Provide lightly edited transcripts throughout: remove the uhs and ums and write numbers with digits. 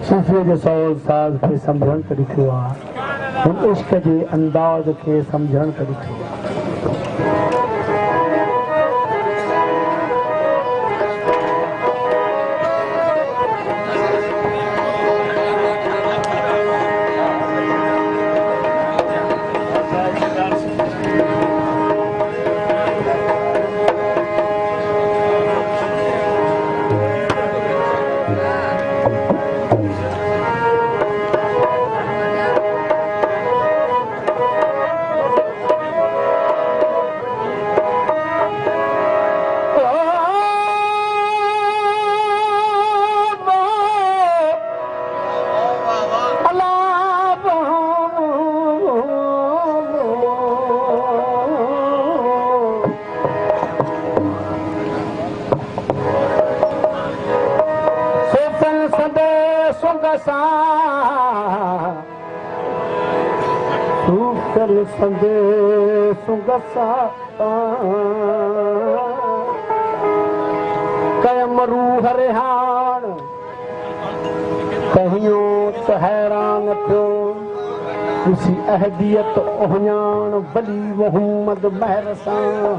सूफ़ीअ जे soul साज़ खे सम्झण त ॾिठो आहे, हुन इश्क जे अंदाज़ खे सम्झण त ॾिठो आहे। कयम रूह रिहान कहियो त हैरान थियो, उसी अहदियत ओहञाण भली मोहम्मद महर सां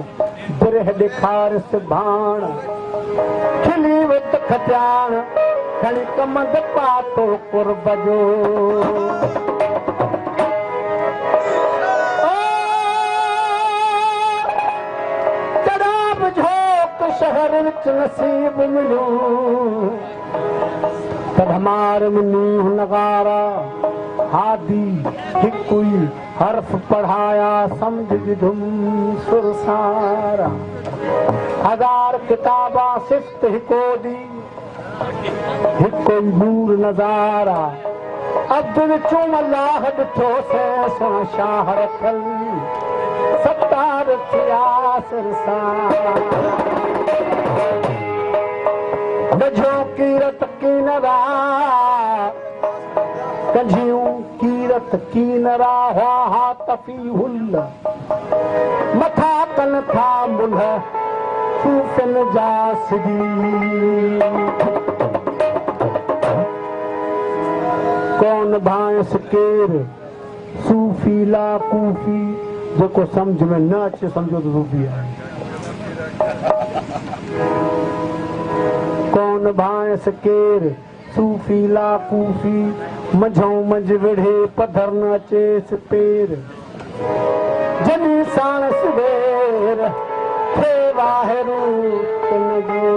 बिरह ॾेखारिस भाण, खिली वित खटियाण खणी कमंद पातो कुर्ब जो। शहर विच नसीब मिलो तमार मुनीह नगारा हादी हिकु ई हर्फ पढ़ाया समझ विधुम सुरसारा, हजार किताबा सिफ्त हिको दी हिकु नूर नज़ारा, अब्द विचों अल्लाह ॾिठो से शाह रखल सत्तार थिया सिरसारा। गझो कीरत कीनरा गझियूं कीरत कीनरा हुआ तफ़ी हुल, मथा कन था मुल्ह सूफ़िन जा सिगी। कौन भांस केर सूफ़ी ला कूफ़ी, जेको सम्झ में न अचे सम्झो त सूफ़ी आहे। कौन भांस केर सूफ़ी ला कूफ़ी, मंझों मंझ विढ़े पधर न अचेस पेर, जॾहिं साण सवेर थे वाहिरू तिन जो।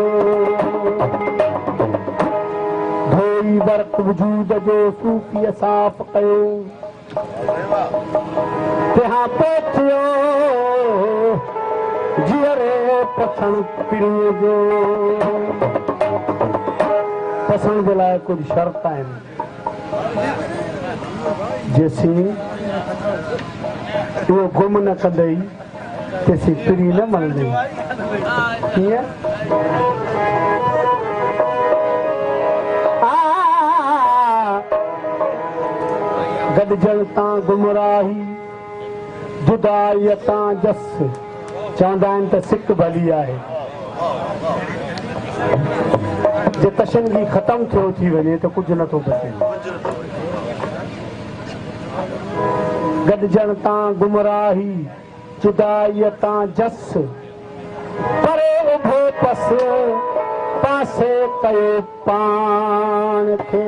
धोई वर्क वजूद जो सूफ़ीअ साफ़ कयो, तंहिं पोइ थियो जीअरे पसण पिणीअ जो। पसण जे लाइ कुझु शर्त आहिनि, जेसीं उहो गुम न कंदई तेसीं पिड़ी न मलंदई। कीअं? गॾिजण तां गुमराही जुदाईअ तां जस, चवंदा आहिनि त सिक भली आहे, जे तशंगी ख़तम थियो थी वञे त कुझु नथो बचे। गॾिजण तां गुमराही जुदाईअ तां जस, परे उभो पस पासे कयो पाण खे।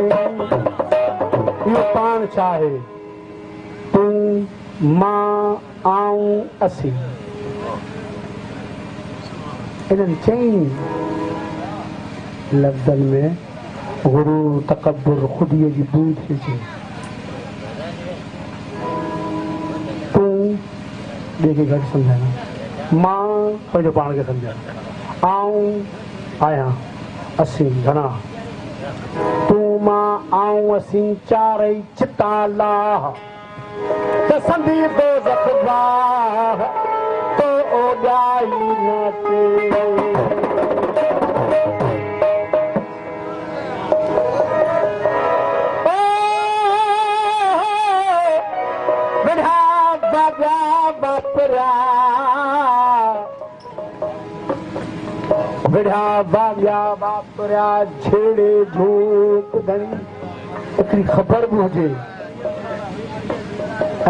इहो पाण छा आहे? तूं मां आऊं असीं, इन्हनि चई लफ़्ज़नि में गुरूर तकब्बुर ख़ुदीअ जी बूंद खे चई। तूं ॿिए खे घटि सम्झाइणो, मां पंहिंजो पाण खे सम्झाइणो, आऊं आहियां असीं घणा, तूं मां आऊं असीं चारई चिता लाह, त संदी दोज़ख वाह तो ओॾाई न थे। विढ़ा बाॻिया वापरिया छेड़े झोक धणी, हिकिड़ी ख़बर बि हुजे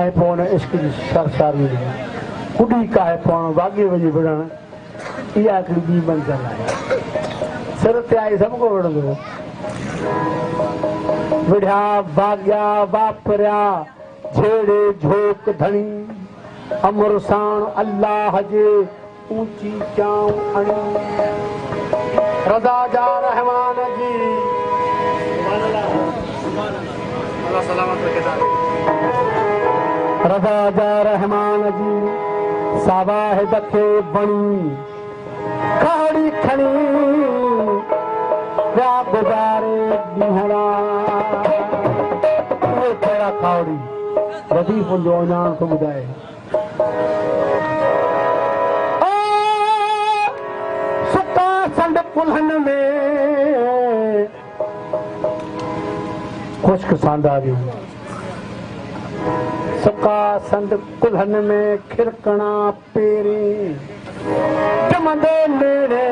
ऐं पोइ हुन इश्क जी सरशारी कुॾी काहे पवणु वाॻे वञी विढ़णु इहा हिकिड़ी ॿी मंज़िल आहे सिर ते आई सभु को विढ़ंदो विढ़िया भाॻिया वापरिया झेड़े झोक धणी अमर साण अल्लाह जे ऊंची चाऊं अणी रज़ा जा रहमान जी रज़ा जा रहमान जी सावाहिद खे बणी खाड़ी खणी विया गुज़ारे ॾींहड़ा उहे कहिड़ा खावड़ी वधीक हुनजो अञाण थो ॿुधाए सुका संड कुल्हनि में ख़ुश्क सांदारियूं सुका संड कुल्हनि में खिरकणा पेरी जमंदे नेड़े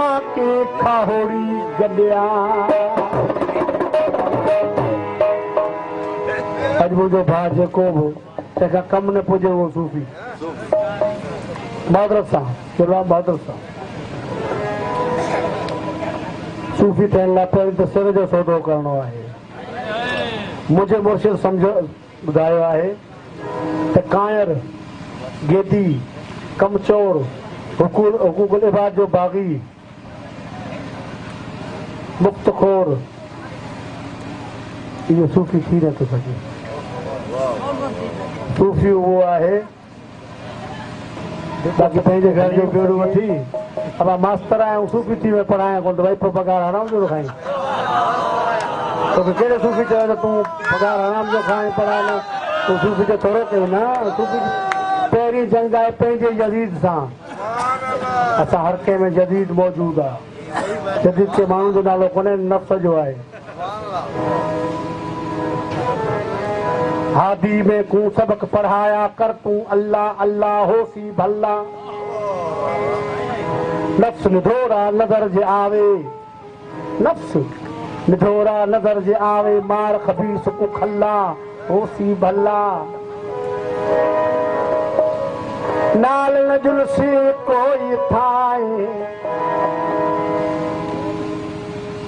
आके खाहोड़ी गॾिया अॼु मुंहिंजो भाउ जेको बि तंहिंखां कमु न पुॼे उहो सूफ़ी बहादुर सां चलो बहादुर सां सूफ़ी थियण लाइ पहिरीं त सिर जो सौदो करणो आहे मुंहिंजे मुर्शिद सम्झो ॿुधायो आहे त कायर गेदी कमचोर हुकूकुल इबाद जो बाग़ी मुख़्तखोर इहो सूफ़ी थी नथो सघे सूफ़ी उहो आहे बाक़ी पंहिंजे घर जो बेड़ो वठी अब मास्तर आहियां सूफ़ी थी में पढ़ायां कोन त भई पोइ पघार हराम जो खाई तोखे कहिड़े सूफ़ी चयो त तूं पघार हराम जो खाई पढ़ाए न तूं सूफ़ी जो थोरो कयो न सूफ़ी पहिरीं जंग आहे पंहिंजे जदीद सां असां हर कंहिं में जदीद मौजूदु आहे जदीद के माण्हुनि जो नालो कोन्हे नफ़्स जो आहे हादी में को सबक पढ़ाया कर तू अल्लाह अल्लाह होसी भल्ला नफ्स निढोरा नजर जे आवे नफ्स निढोरा नजर जे आवे मार खबीस को खल्ला होसी भल्ला नाल न जुलसी कोई थाए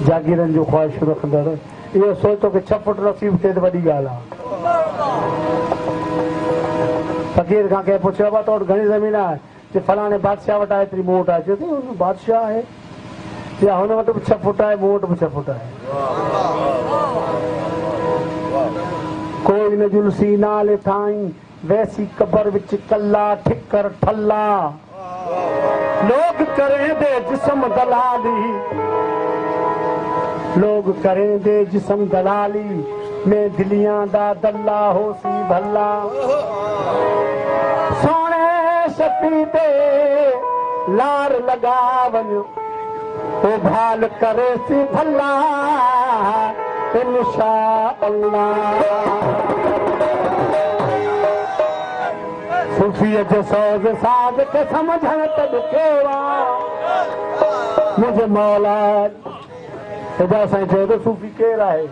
जागीरनि जो ख़्वाहिश रखंदड़ इहो सोचो कि 6 फुट नसीब थिए त वॾी ॻाल्हि आहे फ़कीर खां कंहिं पुछियो आहे तो वटि घणी ज़मीन आहे चए फलाणे बादशाह वटि आहे एतिरी मूं वटि आहे चए थो बादशाह आहे या हुन वटि बि 6 फुट आहे मूं वटि बि 6 फुट आहे कोई न जुलसी नाले थाई वैसी कबर विच कल्ला ठिकर ठल्ला लोग करें दे जिस्म दलाली लोग करें दे जिस्म दलाली मैं दिलियां दा दल्ला होसी भल्ला सोने शपी ते लार लगा वञ ओ भाल करे सी भल्ला इंशा अल्लाह सूफ़ीअ जे सोज़ साज़ खे समझण त ॾुखियो आहे मुंहिंजे मौला हेॾा साईं चयो त सूफ़ी केरु आहे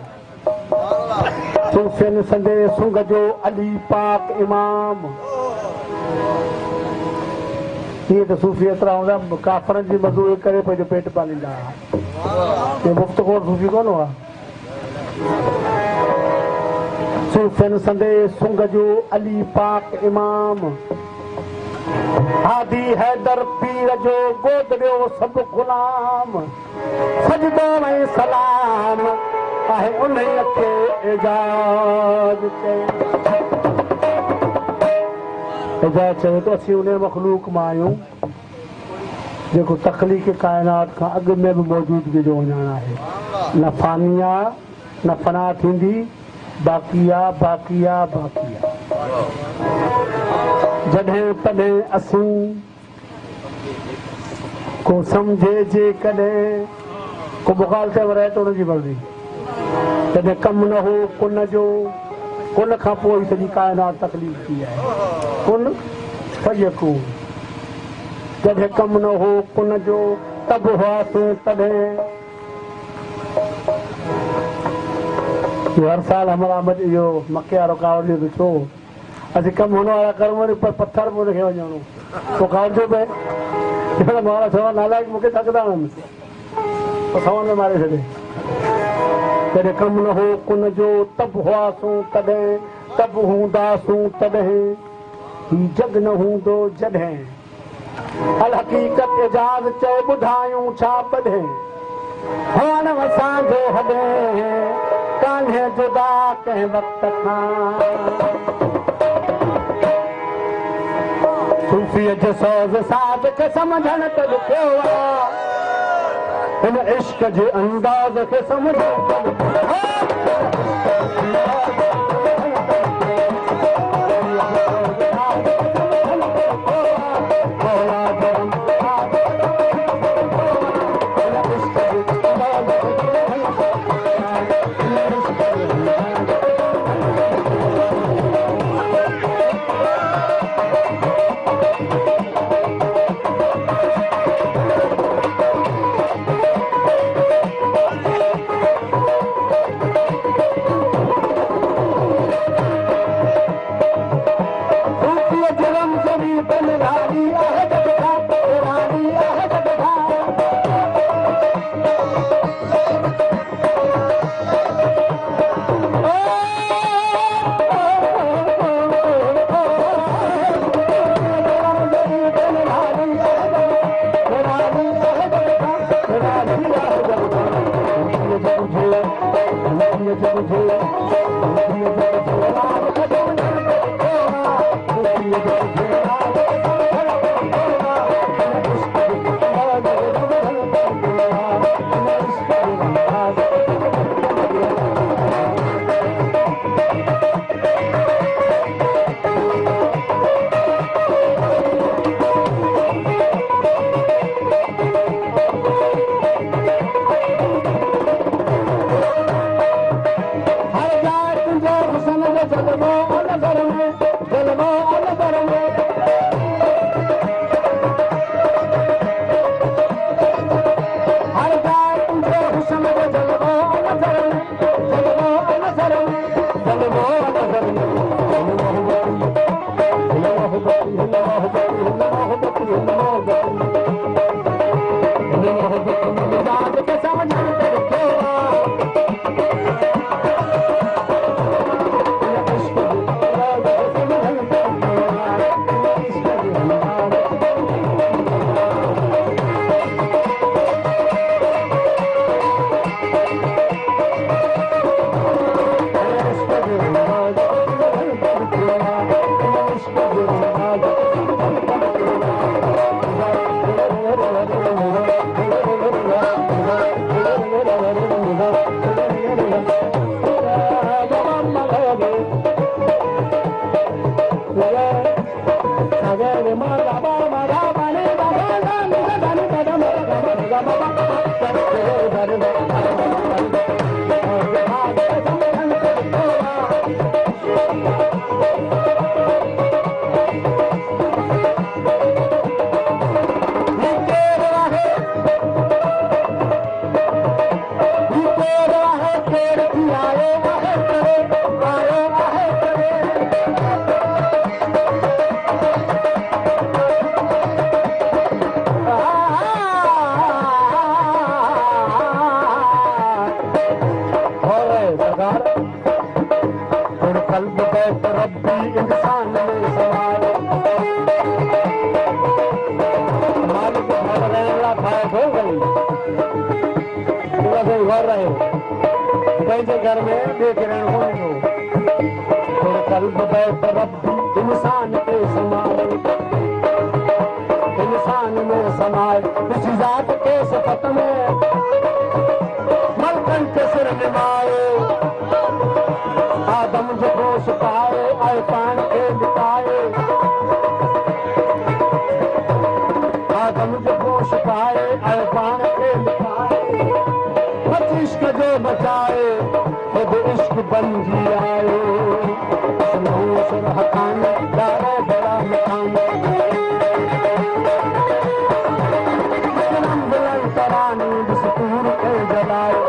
सूफ़ियुनि संदे सुंग जो अली पाक इमाम हीअं त सूफ़ी एतिरा हूंदा काफ़रनि जी मज़दूरी करे पंहिंजो पेट पालींदा हुआ मुफ़्तखोर सूफ़ी कोन हुआ सूफ़ियुनि संदे सुंग जो अली पाक इमाम हादी हैदर पीर जो गोदड़ियो सभु गुलाम सजदो ऐं सलाम आहे उन्हीअ खे एजाज़ चयो त असीं उन मख़लूक मां आहियूं जेको तख़लीक़ काइनात खां अॻु में बि मौजूदगी जो वञण आहे न फ़ानी आहे न फना थींदी बाक़ी आहे जॾहिं तॾहिं असीं को सम्झे जे कॾहिं को मुखालते में रहे त हुनजी मर्ज़ी जॾहिं कमु न हो कुन जो कुन खां पोइ सॼी काइनात तकलीफ़ थी आहे कुन फयकून जॾहिं कमु न हो कुन जो तब हुआसीं तॾहिं हर साल हमारा यो मक्के वारो कावड़ जो छो असीं कम होने वाला कर्म वरी पर पत्थर पो रखे वञणो तो कावड़ जो पे मारा सवा नालायक मूंखे थकदा आहिनि तो सवा में मारे छॾे कॾहिं कम न हो कुन जो तब हुआसूं तॾहिं तब हूंदासूं तॾहिं ही जग न हूंदो जॾहिं अल हक़ीक़त एजाज़ चए ॿुधायूं छा पढ़े हाण असांजो हॾे कान्हे जुदा कंहिं वक़्त खां सूफ़ीअ जे सोज़ साद खे सम्झण त ॾुखियो आहे हिन इश्क जे अंदाज़ खे सम्झण त ॾुखियो घर में बेकरण हो थोड़ा कल्ब बैठ रब्बी इंसान के समाए इंसान में समाए इसी जात के सपत में मलकन के सिर निमाए आदम जो गोश पाए आए पान के बिताए आदम जो गोश पाए आए पान के बिताए इश्क जो बचाए खुद इश्क बन जी आए हकान दारा बड़ा मकान बुलंद तरानी दस्तूर के जलाए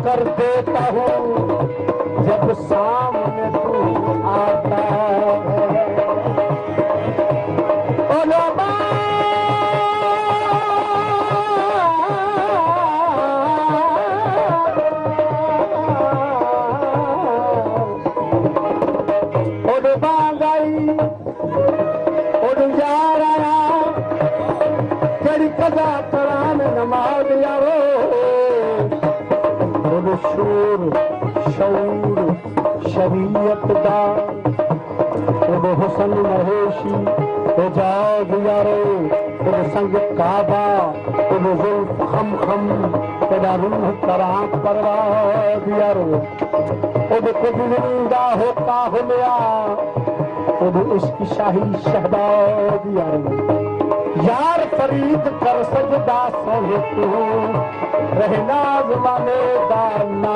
कर देता हूँ जब सामने तू आता है। शूर शऊर शरीयत दा ओदे हुसन महेशी ओ जाग यारो ओदे संग काबा ओदे जुल्फ खम खम तेरा रूह तरां परवाह यारो ओदे कुछ जिंदा होता हुलिया ओदे इश्क शाही शहबाज यारो यार फरीद कर सजदा सोहे तू रहना ज़माने दाना